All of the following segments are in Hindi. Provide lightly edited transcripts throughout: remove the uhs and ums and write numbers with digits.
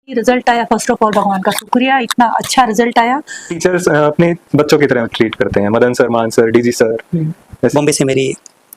रिजल्ट आया, फर्स्ट ऑफ ऑल भगवान का शुक्रिया, इतना अच्छा रिजल्ट आया। टीचर्स अपने बच्चों की तरह ट्रीट करते हैं। मदन सर, मान सर, डीजी सर। बॉम्बे से मेरी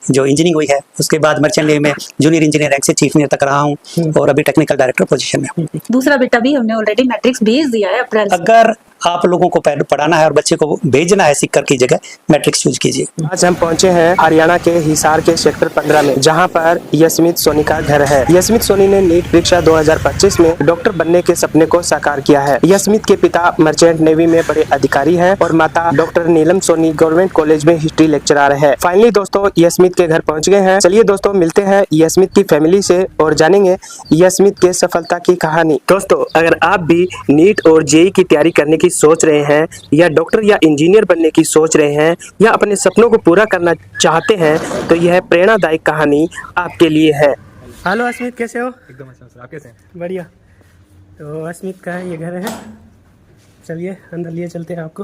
जो इंजीनियरिंग हुई है, उसके बाद मर्चेंट नेवी में जूनियर इंजीनियर रैंक से चीफ इंजीनियर तक रहा हूँ और अभी टेक्निकल डायरेक्टर पोजीशन में हूँ। दूसरा बेटा भी हमने ऑलरेडी मैट्रिक्स भेज दिया है अप्रैल से। अगर आप लोगों को पढ़ाना है और बच्चे को भेजना है सीकर की जगह, मैट्रिक्स चूज कीजिए। आज हम पहुंचे हैं हरियाणा के हिसार के सेक्टर 15 में, जहां पर यशमीत सोनी का घर है। यशमीत सोनी ने नीट परीक्षा 2025 में डॉक्टर बनने के सपने को साकार किया है। यशमीत के पिता मर्चेंट नेवी में बड़े अधिकारी हैं और माता डॉक्टर नीलम सोनी गवर्नमेंट कॉलेज में हिस्ट्री लेक्चरर है। फाइनली दोस्तों यशमीत के घर पहुँच गए हैं। चलिए दोस्तों मिलते हैं यशमीत की फैमिली से और जानेंगे यशमीत के सफलता की कहानी। दोस्तों अगर आप भी नीट और जेईई की तैयारी करने की सोच रहे हैं, या डॉक्टर या इंजीनियर बनने की सोच रहे हैं, या अपने सपनों को पूरा करना चाहते हैं, तो यह प्रेरणादायक कहानी आपके लिए है। हेलो अस्मित, कैसे हो? एकदम अच्छा सर, आप कैसे हैं? बढ़िया। तो अस्मित का ये घर है, चलिए अंदर लिए चलते हैं आपको।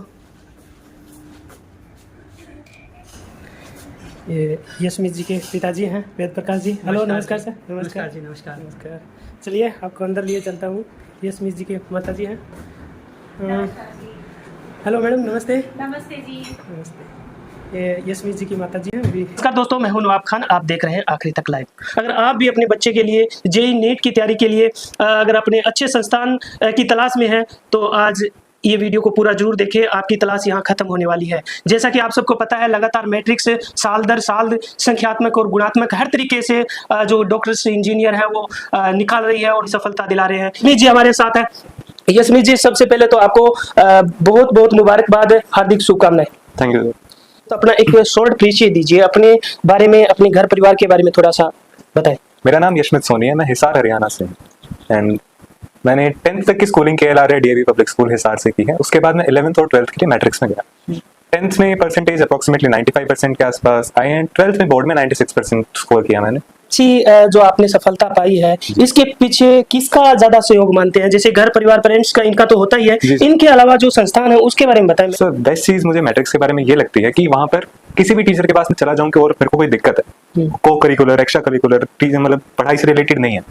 ये यशमीत जी के पिताजी हैं, वेद प्रकाश जी। हेलो, नमस्कार सर। नमस्कार जी। नमस्कार। चलिए आपको अंदर लिए चलता हूँ। यशमीत जी के माता जी हैं। हेलो मैडम, नमस्ते। नमस्ते जी। नमस्ते। ये यशमीत जी की माता जी हैं। नमस्कार दोस्तों, मैं हूं नवाब खान, आप देख रहे हैं आखिरी तक लाइव। अगर आप भी अपने बच्चे के लिए जेईई नीट की तैयारी के लिए अगर अपने अच्छे संस्थान की तलाश में हैं, तो आज ये वीडियो को पूरा जरूर देखें। आपकी तलाश यहाँ खत्म होने वाली है। जैसा कि आप सबको पता है, लगातार मैट्रिक्स साल दर साल संख्यात्मक और गुणात्मक हर तरीके से जो डॉक्टर्स इंजीनियर है वो निकाल रही है और सफलता दिला रहे हैं। यशमीत जी हमारे साथ है। यशमीत जी, सबसे पहले तो आपको बहुत बहुत मुबारकबाद, हार्दिक शुभकामनाएं। Thank you. तो अपना एक शॉर्ट परिचय दीजिए, अपने बारे में, अपने घर परिवार के बारे में थोड़ा सा बताएं। मेरा नाम यशमीत सोनी है, मैं हिसार हरियाणा से हूँ एंड मैंने 10th तक की schooling KLRA DAV public school Hisar से की है। उसके बाद मैं 11th और 12th के लिए मैट्रिक्स में गया। 10th में परसेंटेज अप्रोक्सीमेटली 95% के आसपास आई एंड 12th में बोर्ड में 96% स्कोर किया मैंने। जो आपने सफलता पाई है, इसके पीछे किसका ज्यादा सहयोग मानते हैं? जैसे घर परिवार, पेरेंट्स का, इनका तो होता ही है, इनके अलावा जो संस्थान है उसके बारे में बताएं। सर बेस्ट चीज मुझे मैट्रिक्स के बारे में ये लगती है कि वहाँ पर किसी भी टीचर के पास में चला जाऊँ कि और मेरे को कोई दिक्कत है, को करिकुलर, एक्स्ट्रा करिकुलर टीचर, मतलब पढ़ाई से रिलेटेड नहीं है,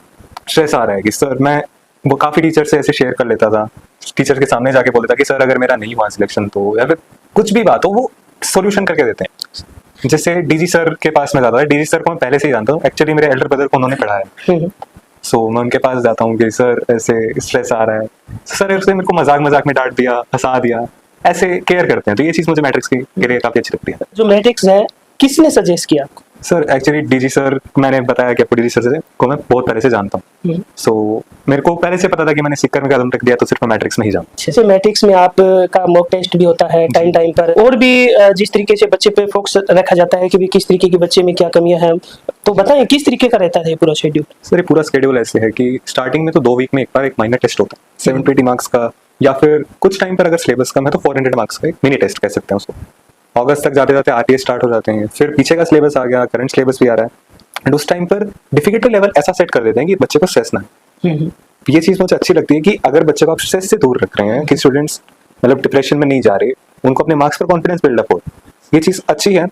स्ट्रेस आ रहा है कि सर, मैं वो काफी टीचर से ऐसे शेयर कर लेता था, टीचर के सामने जाके बोलता था कि सर अगर मेरा नहीं हुआ सिलेक्शन तो, या फिर कुछ भी बात हो, वो सोल्यूशन करके देते हैं। जैसे डीजी सर के पास में जाता है, डीजी सर को मैं पहले से ही जानता हूँ, एक्चुअली मेरे एल्डर ब्रदर को उन्होंने पढ़ाया है। सो मैं उनके पास जाता हूँ कि सर ऐसे स्ट्रेस आ रहा है, सर उसने मेरे को मजाक मजाक में डांट दिया, हंसा दिया, ऐसे केयर करते हैं। तो ये चीज मुझे मैट्रिक्स की लिए काफी अच्छी लगती है। जो मैट्रिक्स है, किसने सजेस्ट किया आपको? सर एक्चुअली डीजी सर, मैंने बताया कि आपको डीजी सर को मैं बहुत पहले से जानता हूँ। सो मेरे को पहले से पता था कि मैंने सीकर में कदम रख दिया तो सिर्फ मैट्रिक्स में ही जाऊँ। जैसे मैट्रिक्स में आप का मॉक टेस्ट भी होता है टाइम टाइम पर, और भी जिस तरीके से बच्चे पे फोकस रखा जाता है कि भी किस तरीके के बच्चे में क्या कमियां हैं, तो बताएं किस तरीके का रहता है ये पूरा शेड्यूल? सर ये पूरा शेड्यूल ऐसे है कि स्टार्टिंग में तो 2 वीक में एक बार एक माइनर टेस्ट होता है 720 मार्क्स का, या फिर कुछ टाइम पर अगर सिलेबस कम है तो 400 मार्क्स का एक मिनी टेस्ट कह सकते हैं उसको। अगस्त तक जाते जाते आरटीए स्टार्ट हो जाते हैं, फिर पीछे का सिलेबस आ गया, करंट सिलेबस भी आ रहा है, एंड उस टाइम पर डिफिकल्टी लेवल ऐसा सेट कर देते हैं कि बच्चे को स्ट्रेस ना है। ये चीज मुझे अच्छी लगती है कि अगर बच्चे को आप स्ट्रेस से दूर रख रहे हैं, कि स्टूडेंट्स मतलब डिप्रेशन में नहीं जा रहे, उनको अपने मार्क्स पर कॉन्फिडेंस बिल्डअप हो, ये चीज अच्छी है।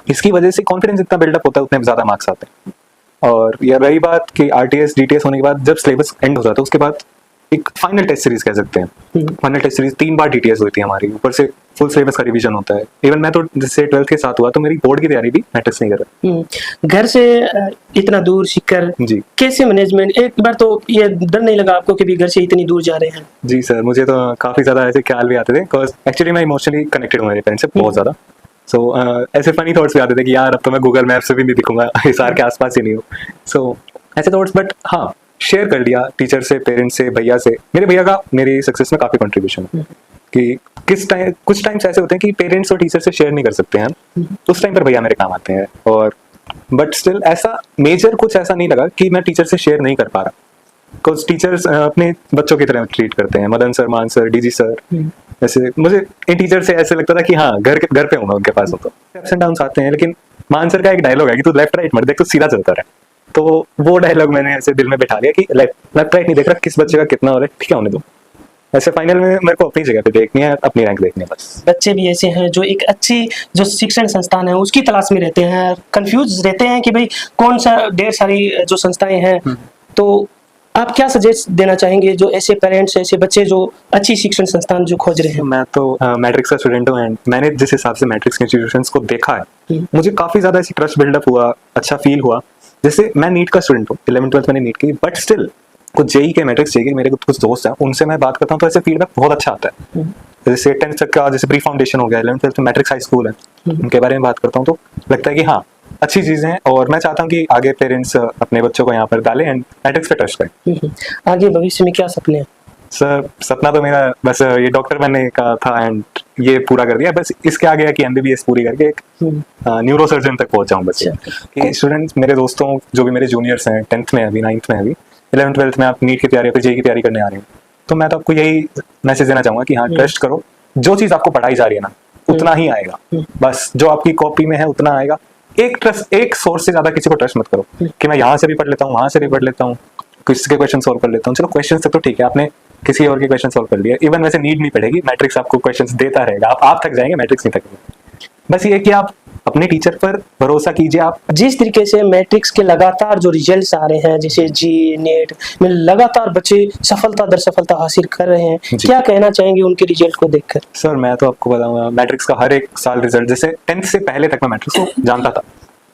इसकी वजह से कॉन्फिडेंस जितना बिल्डअप होता है उतने ज्यादा मार्क्स आते हैं। और यह रही बात कि आरटीएस डीटीएस होने के बाद जब सिलेबस एंड हो जाता है उसके बाद एक फाइनल टेस्ट सीरीज कह सकते हैं। फाइनल टेस्ट सीरीज 3 बार डीटीएस होती है हमारी, ऊपर से फुल सिलेबस का रिवीजन होता है। इवन मैं तो जिससे 12th के साथ हुआ तो मेरी बोर्ड की तैयारी भी मैट्रिक्स नहीं कर रहा। घर से इतना दूर सीकर जी कैसे मैनेजमेंट, एक बार तो ये डर नहीं लगा आपको कि भी घर से इतनी दूर जा रहे हैं? जी सर, मुझे तो काफी ज्यादा ऐसे ख्याल भी आते थे, बिकॉज एक्चुअली मैं इमोशनली कनेक्टेड हूँ मेरे पेरेंट्स से बहुत ज्यादा। सो ऐसे फनी थॉट्स भी आते थे कि यार अब तो मैं गूगल मैप से भी नहीं दिखूंगा, हिसार के आसपास ही नहीं हूँ। सो ऐसे थॉट्स, बट हाँ शेयर कर दिया टीचर से, पेरेंट्स से, भैया से। मेरे भैया का मेरी सक्सेस में काफी कंट्रीब्यूशन है कि कुछ टाइम्स ऐसे होते हैं कि पेरेंट्स और टीचर से शेयर नहीं कर सकते हैं, उस टाइम पर भैया मेरे काम आते हैं। और बट स्टिल ऐसा मेजर कुछ ऐसा नहीं लगा कि मैं टीचर से शेयर नहीं कर पा रहा, बिकॉज टीचर्स अपने बच्चों की तरह ट्रीट करते हैं। मदन सर, मान सर, डीजी सर, ऐसे मुझे इन टीचर से ऐसे लगता था कि हाँ घर पे हूँ मैं उनके पास हूँ। तो अप्स एंड डाउन्स आते हैं, लेकिन मान सर का एक डायलॉग है कि तू लेफ्ट राइट मत देख, तू सीधा चलता रहे। तो वो डायलॉग मैंने ऐसे दिल में बैठा लिया कि लेफ्ट राइट नहीं देख रहा, किस बच्चे का कितना हो रहा है, ठीक है होने दो। ऐसे फाइनल में मेरे को अपनी जगह पे देखनी है, अपनी रैंक देखनी है बस। बच्चे भी ऐसे हैं जो एक अच्छी जो शिक्षण संस्थान है उसकी तलाश में रहते हैं, कंफ्यूज रहते हैं कि भाई कौन सा, ढेर सारी जो संस्थाएं हैं, तो आप क्या सजेस्ट देना चाहेंगे जो ऐसे पेरेंट्स, ऐसे बच्चे जो अच्छी शिक्षण संस्थान जो खोज रहे हैं? मैं तो मैट्रिक्स का स्टूडेंट हूँ एंड मैंने जिस हिसाब से मैट्रिक्स के इंस्टीट्यूशंस को देखा है, मुझे काफ़ी ज़्यादा ऐसी ट्रस्ट बिल्डअप हुआ, अच्छा फील हुआ। जैसे मैं नीट का स्टूडेंट हूँ, 11th-12th मैंने नीट की, बट स्टिल कुछ जेई के मैट्रिक्स जेई के मेरे कुछ दोस्त हैं, उनसे मैं बात करता हूँ तो ऐसे फीडबैक बहुत अच्छा आता है। जैसे 10th तक का जैसे प्री फाउंडेशन हो गया, 11th-12th में मैट्रिक्स हाई स्कूल है, उनके बारे में बात करता हूँ तो लगता है कि हाँ अच्छी चीज़ें हैं और मैं चाहता हूँ कि आगे पेरेंट्स अपने बच्चों को यहाँ पर डालें एंड मैट्रिक्स पे ट्रस्ट करें। आगे भविष्य में क्या सपने हैं? सर सपना तो मेरा बस ये डॉक्टर बनने का था एंड ये पूरा कर दिया, बस इसके आगे है कि एमबीबीएस पूरी करके एक न्यूरो सर्जन तक पहुंच जाऊँ। बस कि स्टूडेंट्स मेरे दोस्तों जो भी मेरे जूनियर्स हैं 10th में अभी 9th में अभी 11th-12th में आप नीट की तैयारी या फिर जेई की तैयारी करने आ रहे हैं, तो मैं तो आपको यही मैसेज देना चाहूँगा कि हाँ ट्रस्ट करो, जो चीज़ आपको पढ़ाई जा रही है ना उतना ही आएगा, बस जो आपकी कॉपी में है उतना आएगा। एक सोर्स से ज्यादा किसी को ट्रस्ट मत करो कि मैं यहाँ से भी पढ़ लेता हूँ, वहां से भी पढ़ लेता हूँ, किसी के क्वेश्चन सॉल्व कर लेता हूँ। चलो क्वेश्चन तक तो ठीक है, आपने किसी और के क्वेश्चन सॉल्व कर लिया, इवन वैसे नीड नहीं पड़ेगी, मैट्रिक्स आपको क्वेश्चंस देता रहेगा, आप थक जाएंगे, मैट्रिक्स नहीं थकेगा। बस ये कि आप अपने टीचर पर भरोसा कीजिए। आप जिस तरीके से मैट्रिक्स के लगातार जो रिजल्ट्स आ रहे हैं, जैसे जी नेट में लगातार बच्चे सफलता दर सफलता हासिल कर रहे हैं, क्या कहना चाहेंगे उनके रिजल्ट को देखकर? सर मैं तो आपको बताऊंगा, मैट्रिक्स का हर एक साल रिजल्ट, जैसे 10th से पहले तक मैं मैट्रिक्स को जानता था,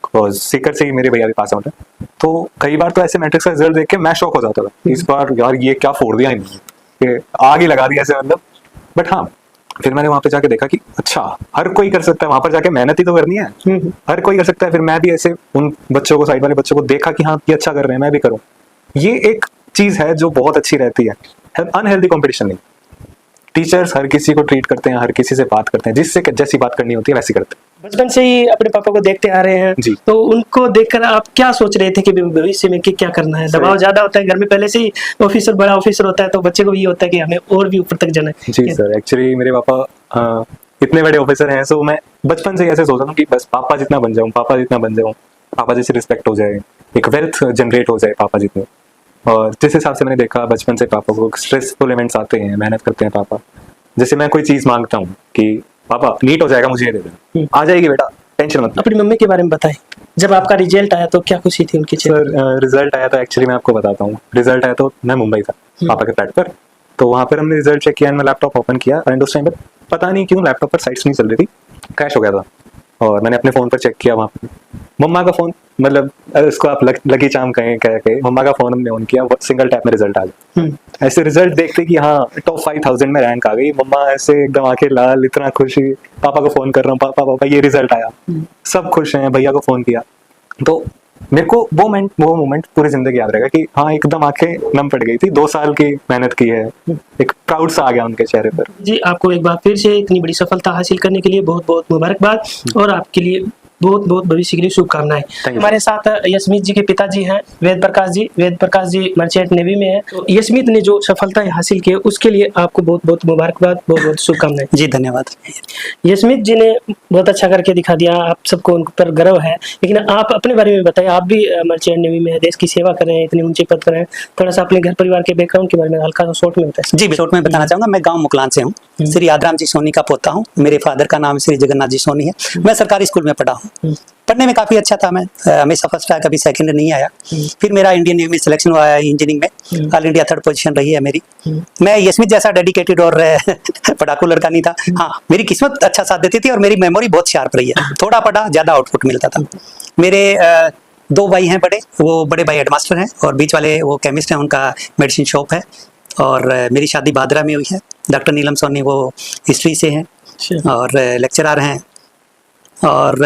बिकॉज सीकर से ही मेरे भैया भी पास आउट है, तो कई बार तो ऐसे मैट्रिक्स का रिजल्ट देख के मैं शॉक हो जाता था, इस बार यार ये क्या फोड़ दिया इन्होंने, आग ही लगा दिया ऐसे, मतलब। बट हाँ फिर मैंने वहां पे जाके देखा कि अच्छा हर कोई कर सकता है, वहां पर जाके मेहनत ही तो करनी है, हर कोई कर सकता है। फिर मैं भी ऐसे उन बच्चों को, साइड वाले बच्चों को देखा कि हाँ ये अच्छा कर रहे हैं, मैं भी करूँ। ये एक चीज है जो बहुत अच्छी रहती है, अनहेल्दी कॉम्पिटिशन नहीं। टीचर्स हर किसी को ट्रीट करते हैं, हर किसी से बात करते हैं, जिससे जैसी बात करनी होती है वैसी करते हैं। बचपन से ही अपने पापा को देखते आ रहे हैं जी। तो उनको देखकर आप क्या सोच रहे थे कि भविष्य में क्या करना है? दबाव ज्यादा होता है घर में, पहले से ही ऑफिसर बड़ा ऑफिसर होता है, तो बच्चे को भी होता है कि हमें और भी ऊपर तक जाना है। जी सर, एक्चुअली मेरे पापा इतने बड़े ऑफिसर हैं, सो मैं बचपन से ही ऐसे सोचता हूँ कि बस पापा जितना बन जाऊँ, पापा जितना बन जाऊँ, पापा जैसे रिस्पेक्ट हो जाए, एक वेल्थ जनरेट हो जाए पापा जितने। और जिस हिसाब से मैंने देखा बचपन से पापा को स्ट्रेसफुल इवेंट्स आते हैं, मेहनत करते हैं पापा। जैसे मैं कोई चीज़ मांगता हूँ कि पापा नीट हो जाएगा, मुझे ये दे देना, आ जाएगी बेटा, टेंशन मत। अपनी मम्मी के बारे में बताएं, जब आपका रिजल्ट आया तो क्या खुशी थी उनकी? सर रिजल्ट आया तो एक्चुअली मैं आपको बताता हूँ, रिजल्ट आया तो मैं मुंबई था पापा के फ्लैट पर, तो वहाँ पर हमने रिजल्ट चेक किया, मैं लैपटॉप ओपन किया एंड उस टाइम पर पता नहीं क्यों लैपटॉप पर साइट्स नहीं चल रही थी, क्रैश हो गया था। और मैंने अपने फ़ोन पर चेक किया, वहाँ पर मम्मा का फ़ोन, मतलब इसको आप लकी चार्म कहें कहे, मम्मा का फ़ोन हमने ऑन किया, सिंगल टैप में रिजल्ट आ गया। ऐसे रिजल्ट देखते कि हाँ टॉप 5000 में रैंक आ गई, मम्मा ऐसे एकदम आंखें लाल, इतना खुशी, पापा को फ़ोन कर रहा हूँ, पापा पापा ये रिजल्ट आया, सब खुश हैं, भैया को फ़ोन किया। तो मेरे को वो मोमेंट पूरी जिंदगी याद रहेगा कि हाँ एकदम आंखें नम पड़ गई थी, 2 साल की मेहनत की है, एक प्राउड सा आ गया उनके चेहरे पर। जी, आपको एक बार फिर से इतनी बड़ी सफलता हासिल करने के लिए बहुत बहुत मुबारकबाद और आपके लिए बहुत बहुत भविष्य के लिए शुभकामनाएं। हमारे साथ यशमीत जी के पिताजी हैं वेद प्रकाश जी। वेद प्रकाश जी मर्चेंट नेवी में है। तो यशमीत ने जो सफलता हासिल की उसके लिए आपको बहुत बहुत मुबारकबाद, बहुत बहुत शुभकामनाएं। जी धन्यवाद। यशमीत जी ने बहुत अच्छा करके दिखा दिया, आप सबको उन पर गर्व है, लेकिन आप अपने बारे में बताइए। आप भी मर्चेंट नेवी में देश की सेवा कर रहे हैं, इतने ऊंचे पद पर हैं, थोड़ा सा अपने घर परिवार के बैकग्राउंड के बारे में हल्का सा शॉर्ट में बताइए। जी शॉर्ट में बताना चाहूंगा। मैं गांव मुकलान से हूँ, श्री आदराम जी सोनी का पोता हूँ। मेरे फादर का नाम श्री जगन्नाथ जी सोनी है। मैं सरकारी स्कूल में पढ़ा हूँ, पढ़ने में काफी अच्छा था मैं, हमेशा फर्स्ट आया, कभी सेकंड नहीं आया। फिर मेरा इंडियन नेवी में सिलेक्शन हुआ है इंजीनियरिंग में, ऑल इंडिया 3rd पोजीशन रही है मेरी। मैं यशमीत जैसा डेडिकेटेड और पढ़ाकू लड़का नहीं था। हाँ, मेरी किस्मत अच्छा साथ देती थी और मेरी मेमोरी बहुत शार्प रही है। थोड़ा पढ़ा, ज्यादा आउटपुट मिलता था। मेरे 2 भाई हैं बड़े, वो बड़े भाई हेडमास्टर हैं और बीच वाले वो केमिस्ट हैं, उनका मेडिसिन शॉप है। और मेरी शादी भादरा में हुई है। डॉक्टर नीलम सोनी वो हिस्ट्री से हैं और लेक्चरर हैं। और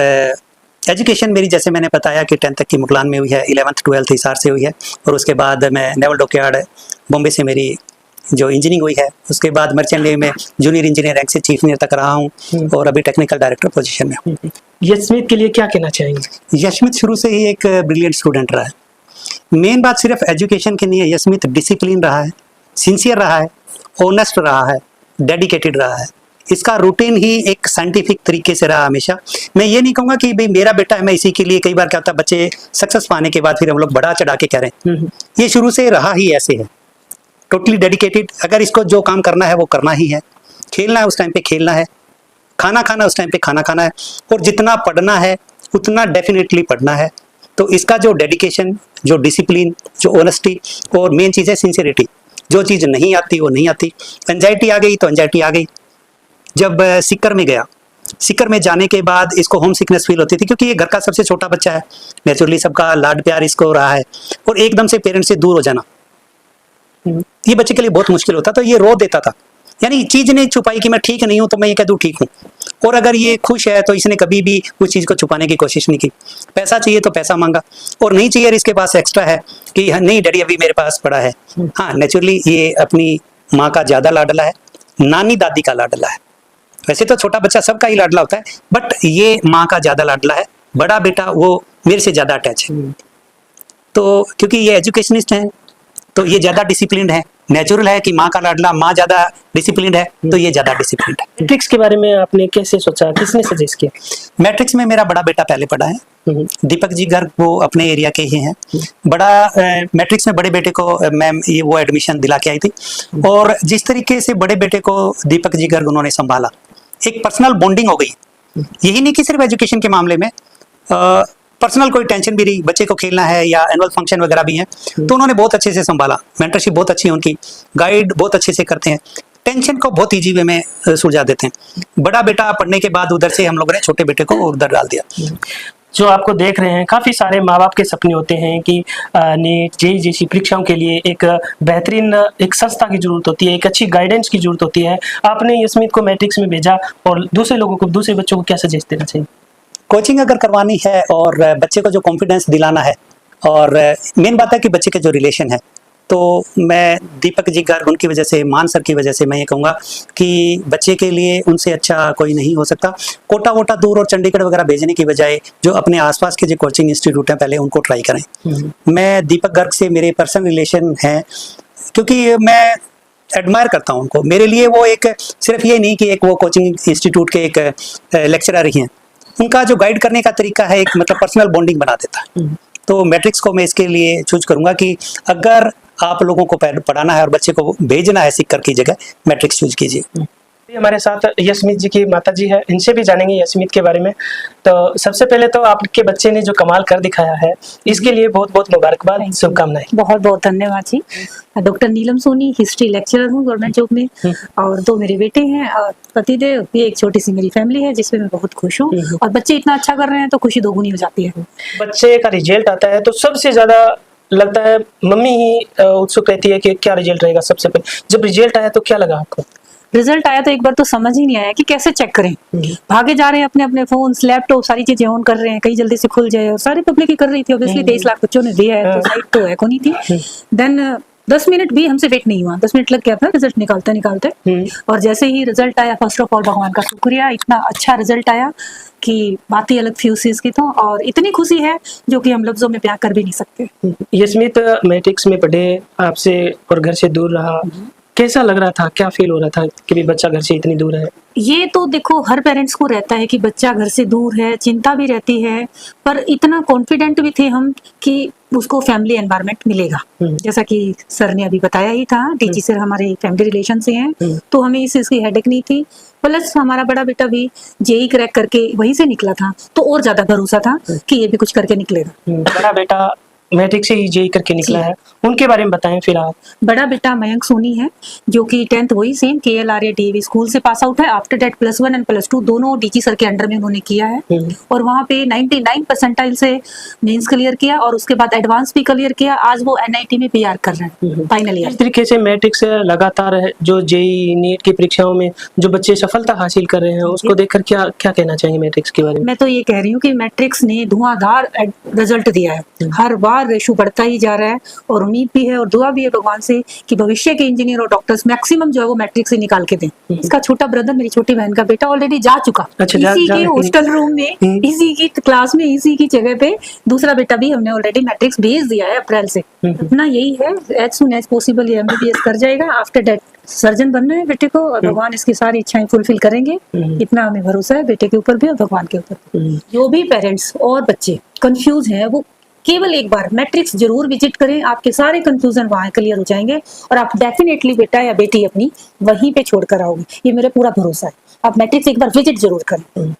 एजुकेशन मेरी जैसे मैंने बताया कि 10th तक की मुकलान में हुई है, 11th 12th हिसार से हुई है। और उसके बाद मैं नेवल डॉकयार्ड बॉम्बे से मेरी जो इंजीनियरिंग हुई है। उसके बाद मर्चेंट नेवी में जूनियर इंजीनियर रैंक से चीफ इंजीनियर तक रहा हूँ और अभी टेक्निकल डायरेक्टर पोजीशन में हूँ। यशमीत के लिए क्या कहना चाहेंगे? यशमीत शुरू से ही एक ब्रिलियंट स्टूडेंट रहा है। मेन बात सिर्फ एजुकेशन की नहीं है, यशमीत डिसिप्लिन रहा है, सिंसियर रहा है, ऑनेस्ट रहा है, डेडिकेटेड रहा है। इसका रूटीन ही एक साइंटिफिक तरीके से रहा हमेशा। मैं ये नहीं कहूँगा कि भाई मेरा बेटा है मैं इसी के लिए, कई बार क्या होता है बच्चे सक्सेस पाने के बाद फिर हम लोग बड़ा चढ़ा के कह रहे हैं, ये शुरू से रहा ही ऐसे है, टोटली डेडिकेटेड। अगर इसको जो काम करना है वो करना ही है, खेलना है उस टाइम पे खेलना है, खाना खाना उस टाइम पे खाना खाना है, और जितना पढ़ना है उतना डेफिनेटली पढ़ना है। तो इसका जो डेडिकेशन, जो डिसिप्लिन, जो ऑनेस्टी और मेन चीज़ है सिंसियरिटी। जो चीज़ नहीं आती वो नहीं आती। एंजाइटी आ गई तो एंजाइटी आ गई। जब सीकर में गया, सीकर में जाने के बाद इसको होम सिकनेस फील होती थी, क्योंकि ये घर का सबसे छोटा बच्चा है, नेचुरली सबका लाड प्यार इसको रहा है, और एकदम से पेरेंट्स से दूर हो जाना ये बच्चे के लिए बहुत मुश्किल होता। तो ये रो देता था, यानी चीज नहीं छुपाई कि मैं ठीक नहीं हूं तो मैं ये कह दूं ठीक हूं। और अगर ये खुश है तो इसने कभी भी उस चीज को छुपाने की कोशिश नहीं की। पैसा चाहिए तो पैसा मांगा, और नहीं चाहिए इसके पास एक्स्ट्रा है कि नहीं डैडी अभी मेरे पास पड़ा है। हाँ, नेचुरली ये अपनी माँ का ज्यादा लाडला है, नानी दादी का लाडला है। वैसे तो छोटा बच्चा सबका ही लाडला होता है, बट ये माँ का ज्यादा लाडला है। बड़ा बेटा वो मेरे से ज्यादा अटैच है। तो क्योंकि ये एजुकेशनिस्ट हैं तो ये ज्यादा डिसिप्लिन्ड है। नेचुरल है कि माँ का लाडला, माँ ज्यादा डिसिप्लिन्ड है तो ये ज्यादा डिसिप्लिन्ड है। मैट्रिक्स के बारे में आपने कैसे सोचा, किसने सजेस्ट किया? मैट्रिक्स में मेरा बड़ा बेटा पहले पढ़ा है, दीपक जी गर्ग, वो अपने एरिया के ही हैं। बड़ा मैट्रिक्स में बड़े बेटे को मैम ये वो एडमिशन दिला के आई थी, और जिस तरीके से बड़े बेटे को दीपक जी गर्ग उन्होंने संभाला, एक पर्सनल बॉन्डिंग हो गई। यही नहीं कि सिर्फ एजुकेशन के मामले में, पर्सनल कोई टेंशन भी रही, बच्चे को खेलना है या एनुअल फंक्शन वगैरह भी है, तो उन्होंने बहुत अच्छे से संभाला। मेंटरशिप बहुत अच्छी है उनकी, गाइड बहुत अच्छे से करते हैं, टेंशन को बहुत ईजी वे में सुलझा देते हैं। बड़ा बेटा पढ़ने के बाद उधर से हम लोगों ने छोटे बेटे को उधर डाल दिया। जो आपको देख रहे हैं, काफ़ी सारे माँ बाप के सपने होते हैं कि नीट जेईई जैसी परीक्षाओं के लिए एक बेहतरीन एक संस्था की जरूरत होती है, एक अच्छी गाइडेंस की जरूरत होती है। आपने यशमीत को मैट्रिक्स में भेजा, और दूसरे लोगों को, दूसरे बच्चों को क्या सजेस्ट देना चाहिए? कोचिंग अगर करवानी है और बच्चे को जो कॉन्फिडेंस दिलाना है, और मेन बात है कि बच्चे के जो रिलेशन है, तो मैं दीपक जी गर्ग उनकी वजह से, मान सर की वजह से मैं ये कहूँगा कि बच्चे के लिए उनसे अच्छा कोई नहीं हो सकता। कोटा वोटा दूर और चंडीगढ़ वगैरह भेजने की बजाय जो अपने आसपास के जो कोचिंग इंस्टीट्यूट हैं पहले उनको ट्राई करें। मैं दीपक गर्ग से मेरे पर्सनल रिलेशन हैं, क्योंकि मैं एडमायर करता हूँ उनको। मेरे लिए वो एक सिर्फ ये नहीं कि एक वो कोचिंग इंस्टीट्यूट के एक लेक्चरर ही हैं, उनका जो गाइड करने का तरीका है एक मतलब पर्सनल बॉन्डिंग बना देता है। तो मैट्रिक्स को मैं इसके लिए चूज करूंगा कि अगर आप लोगों को पढ़ाना है और बच्चे को भेजना है सीकर की जगह, मैट्रिक्स चूज कीजिए। हमारे साथ यशमीत जी की माता जी है, इनसे भी जानेंगे यशमीत के बारे में। तो सबसे पहले तो आपके बच्चे ने जो कमाल कर दिखाया है, इसके लिए बहुत बहुत मुबारकबाद, शुभकामनाएं। बहुत बहुत धन्यवाद जी। डॉक्टर नीलम सोनी, हिस्ट्री लेक्चरर हूँ गवर्नमेंट जॉब में, और 2 मेरे बेटे हैं और पतिदेव। ये एक छोटी सी मेरी फैमिली है जिसमें मैं बहुत खुश हूँ, और बच्चे इतना अच्छा कर रहे हैं तो खुशी दोगुनी हो जाती है। बच्चे का रिजल्ट आता है तो सबसे ज्यादा लगता है मम्मी ही उत्सुक रहती है कि क्या रिजल्ट रहेगा। सबसे पहले जब रिजल्ट आया तो क्या लगा आपको? रिजल्ट आया तो एक बार तो समझ ही नहीं आया कि कैसे चेक करें। भागे जा रहे हैं अपने अपने फोन, लैपटॉप, सारी चीजें ऑन कर रहे हैं, कहीं जल्दी से खुल जाए, और सारी पब्लिक ही कर रही थी। ऑब्वियसली 23 लाख बच्चों ने दिया है तो साइट तो है को नहीं थी। देन 10 मिनट भी हमसे वेट नहीं हुआ, 10 मिनट लग गया था रिजल्ट निकालते निकालते। और जैसे ही रिजल्ट आया, फर्स्ट ऑफ ऑल भगवान का शुक्रिया, इतना अच्छा रिजल्ट आया कि बात ही अलग थी उस चीज की। तो और इतनी खुशी है जो कि हम लफ्जों में बयां कर भी नहीं सकते। यशमीत मैट्रिक्स में पढ़े, आपसे और घर से दूर रहा, कैसा लग रहा था, क्या फील हो रहा था कि भी बच्चा घर से इतनी दूर है? ये तो देखो हर पेरेंट्स को रहता है कि बच्चा घर से दूर है, चिंता भी रहती है, पर इतना कॉन्फिडेंट भी थे हम कि उसको फैमिली एनवायरनमेंट मिलेगा। जैसा कि सर ने अभी बताया ही था, डीजी सर हमारे फैमिली रिलेशन से हैं, तो हमें इस चीज की हेडेक नहीं थी। प्लस हमारा बड़ा बेटा भी जेईई क्रैक करके वहीं से निकला था, तो और ज्यादा भरोसा था कि ये भी कुछ करके निकलेगा। बड़ा बेटा मैट्रिक से ही जेईई करके निकला है, उनके बारे में बताएं फिर आप। बड़ा बेटा मयंक सोनी है, जो कि 10th वही सेम KL DAV स्कूल से पास आउट है। आफ्टर दैट +1 और +2 दोनों डीजी सर के अंडर में उन्होंने किया है, और वहाँ पे 99 परसेंटाइल से मेंस क्लियर किया, और उसके बाद एडवांस भी क्लियर किया। आज वो NIT में PR कर रहे हैं फाइनल ईयर। इस तरीके से मैट्रिक से लगातार जो जेईई नीट की परीक्षाओं में जो बच्चे सफलता हासिल कर रहे हैं, उसको देखकर क्या क्या कहना चाहिए मैट्रिक्स के बारे में? मैं तो ये कह रही हूँ कि मैट्रिक्स ने धुआंधार रिजल्ट दिया है, हर बार रेशो बढ़ता ही जा रहा है, और उम्मीद भी है और दुआ भी है भगवान से कि भविष्य के इंजीनियर और डॉक्टर्स मैक्सिमम जो है वो मैट्रिक से निकाल के दें। इसका छोटा ब्रदर, मेरी छोटी बहन का बेटा ऑलरेडी जा चुका, अच्छा, इसी के हॉस्टल रूम में, इसी की क्लास में, इसी की जगह पे दूसरा बेटा भी हमने ऑलरेडी मैट्रिक्स भेज दिया है अप्रैल से। अपना यही है, एज सून एज पॉसिबल ये MBBS कर जाएगा। आफ्टर दैट सर्जन बनना है बेटे को, और भगवान इसकी सारी इच्छाएं फुलफिल करेंगे। इतना हमें भरोसा है बेटे के ऊपर भी और भगवान के ऊपर। जो भी पेरेंट्स और बच्चे कंफ्यूज हैं, वो केवल एक बार मैट्रिक्स जरूर विजिट करें, आपके सारे कंफ्यूजन वहां क्लियर हो जाएंगे, और आप डेफिनेटली बेटा या बेटी अपनी वहीं पे छोड़ कर आओगे, ये मेरा पूरा भरोसा है। आप मैट्रिक्स एक बार विजिट जरूर करें।